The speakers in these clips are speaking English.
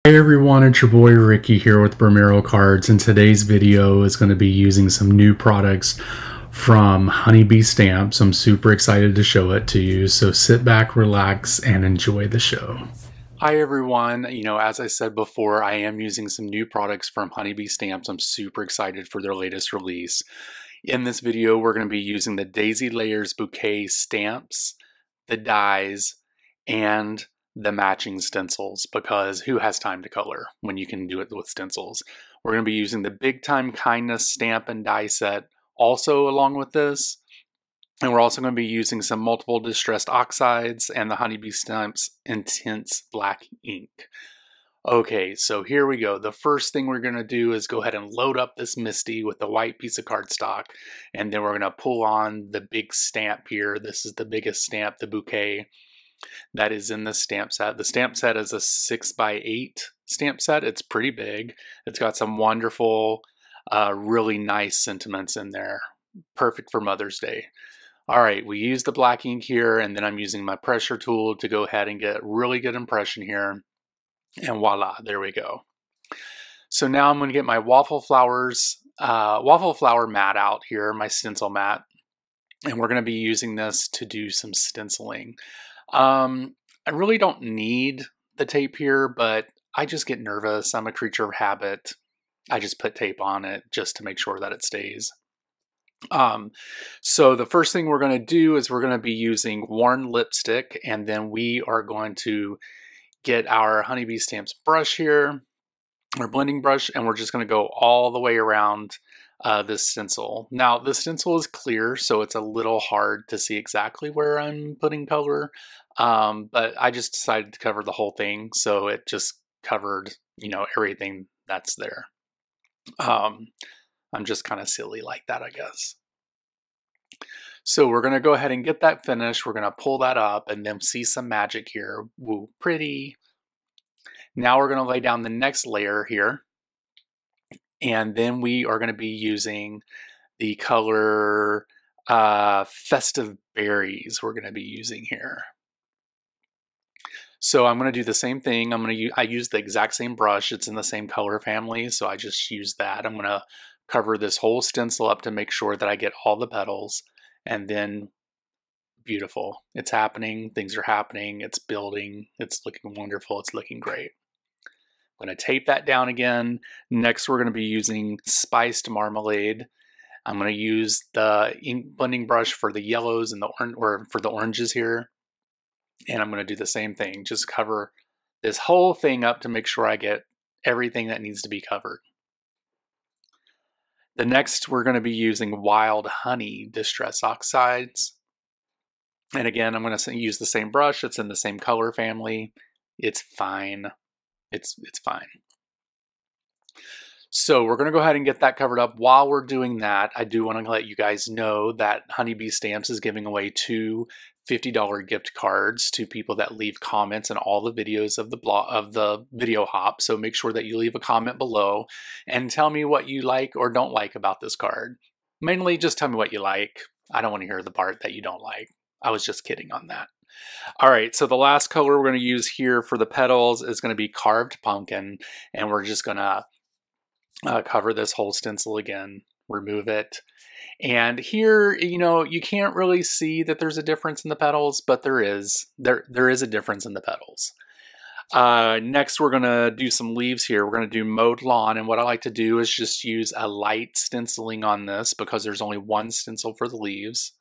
Hey everyone, it's your boy Ricky here with Bromero Cards, and today's video is going to be using some new products from Honeybee Stamps. I'm super excited to show it to you, so sit back, relax, and enjoy the show. Hi everyone, as I said before, I am using some new products from Honeybee Stamps. I'm super excited for their latest release. In this video, we're going to be using the Daisy Layers Bouquet stamps, the dies, and the matching stencils, because who has time to color when you can do it with stencils? We're going to be using the Big Time Kindness stamp and die set also along with this. And we're also going to be using some multiple distressed oxides and the Honeybee Stamps Intense Black ink. Okay, so here we go. The first thing we're going to do is go ahead and load up this Misty with the white piece of cardstock, and then we're going to pull on the big stamp here. This is the biggest stamp, the Bouquet, that is in the stamp set. The stamp set is a 6x8 stamp set. It's pretty big. It's got some wonderful, really nice sentiments in there. Perfect for Mother's Day. All right, we use the black ink here, and then I'm using my pressure tool to go ahead and get a really good impression here. And voila, there we go. So now I'm going to get my waffle flower mat out here, my stencil mat, and we're going to be using this to do some stenciling. I really don't need the tape here, but I just get nervous. I'm a creature of habit. I just put tape on it just to make sure that it stays. So the first thing we're going to do is we're going to be using worn lipstick, and then we are going to get our Honeybee Stamps brush here, our blending brush, and we're just going to go all the way around this stencil. Now the stencil is clear, so it's a little hard to see exactly where I'm putting color, but I just decided to cover the whole thing, so it just covered, everything that's there. I'm just kind of silly like that, I guess. So we're going to go ahead and get that finished. We're going to pull that up and then see some magic here. Woo, pretty. Now we're going to lay down the next layer here. And then we are going to be using the color Festive Berries we're going to be using here. So I'm going to do the same thing. I use the exact same brush. It's in the same color family, so I just use that. I'm going to cover this whole stencil up to make sure that I get all the petals. And then, beautiful. It's happening. Things are happening. It's building. It's looking wonderful. It's looking great. I'm going to tape that down again. Next, we're going to be using Spiced Marmalade. I'm going to use the ink blending brush for the yellows and for the oranges here. And I'm going to do the same thing. Just cover this whole thing up to make sure I get everything that needs to be covered. The next, we're going to be using Wild Honey Distress Oxides. And again, I'm going to use the same brush. It's in the same color family. It's fine. It's fine. So we're going to go ahead and get that covered up. While we're doing that, I do want to let you guys know that Honeybee Stamps is giving away 2 $50 gift cards to people that leave comments in all the videos of the video hop. So make sure that you leave a comment below and tell me what you like or don't like about this card. Mainly just tell me what you like. I don't want to hear the part that you don't like. I was just kidding on that. All right, so the last color we're going to use here for the petals is going to be Carved Pumpkin, and we're just going to cover this whole stencil again, remove it. And here, you can't really see that there's a difference in the petals, but there is. There is a difference in the petals. Next, we're going to do some leaves here. We're going to do Mowed Lawn, and what I like to do is just use a light stenciling on this because there's only one stencil for the leaves.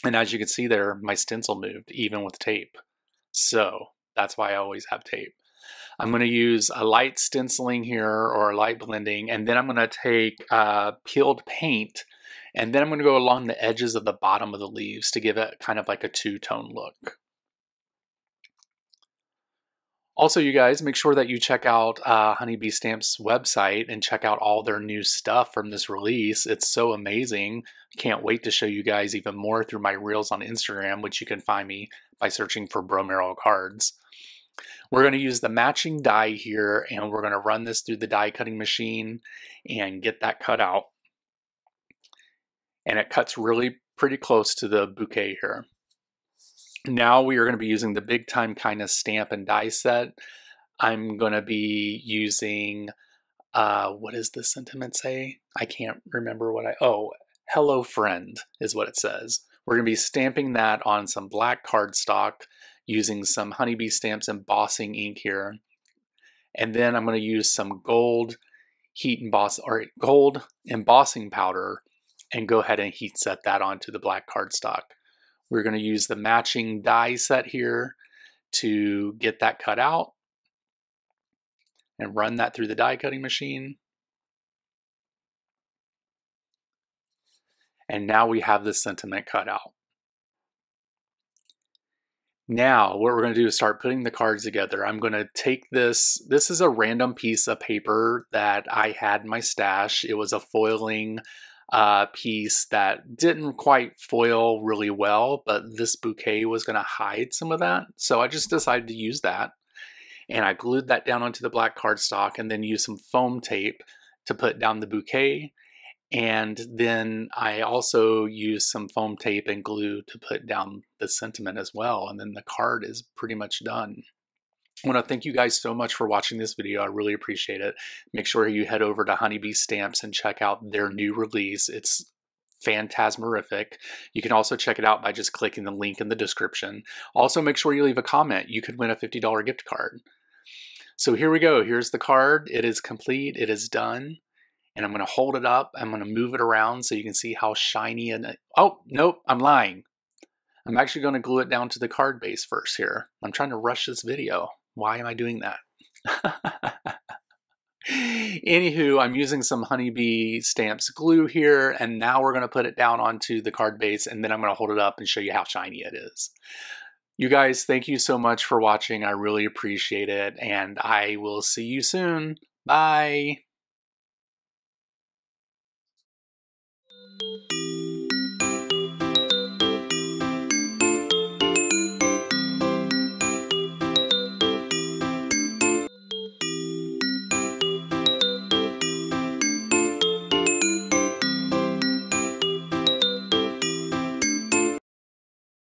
And as you can see there, my stencil moved, even with tape. So that's why I always have tape. I'm going to use a light stenciling here or a light blending, and then I'm going to take peeled paint, and then I'm going to go along the edges of the bottom of the leaves to give it kind of like a two-tone look. Also, you guys, make sure that you check out Honeybee Stamps' website and check out all their new stuff from this release. It's so amazing. Can't wait to show you guys even more through my reels on Instagram, which you can find me by searching for Bromero Cards. We're going to use the matching die here, and we're going to run this through the die cutting machine and get that cut out. And it cuts really pretty close to the bouquet here. Now we are going to be using the Big Time Kindness stamp and die set. I'm going to be using, what does the sentiment say? I can't remember hello friend is what it says. We're going to be stamping that on some black cardstock using some Honeybee Stamps embossing ink here. And then I'm going to use some gold embossing powder and go ahead and heat set that onto the black cardstock. We're going to use the matching die set here to get that cut out and run that through the die cutting machine. And now we have the sentiment cut out. Now what we're going to do is start putting the cards together. I'm going to take this is a random piece of paper that I had in my stash. It was a foiling piece that didn't quite foil really well, but this bouquet was going to hide some of that. So I just decided to use that. And I glued that down onto the black cardstock and then used some foam tape to put down the bouquet. And then I also used some foam tape and glue to put down the sentiment as well. And then the card is pretty much done. I want to thank you guys so much for watching this video. I really appreciate it. Make sure you head over to Honeybee Stamps and check out their new release. It's phantasmerific. You can also check it out by just clicking the link in the description. Also, make sure you leave a comment. You could win a $50 gift card. So here we go. Here's the card. It is complete. It is done. And I'm going to hold it up. I'm going to move it around so you can see how shiny and... Oh, nope, I'm lying. I'm actually going to glue it down to the card base first here. I'm trying to rush this video. Why am I doing that? Anywho, I'm using some Honeybee Stamps glue here, and now we're going to put it down onto the card base, and then I'm going to hold it up and show you how shiny it is. You guys, thank you so much for watching. I really appreciate it, and I will see you soon. Bye.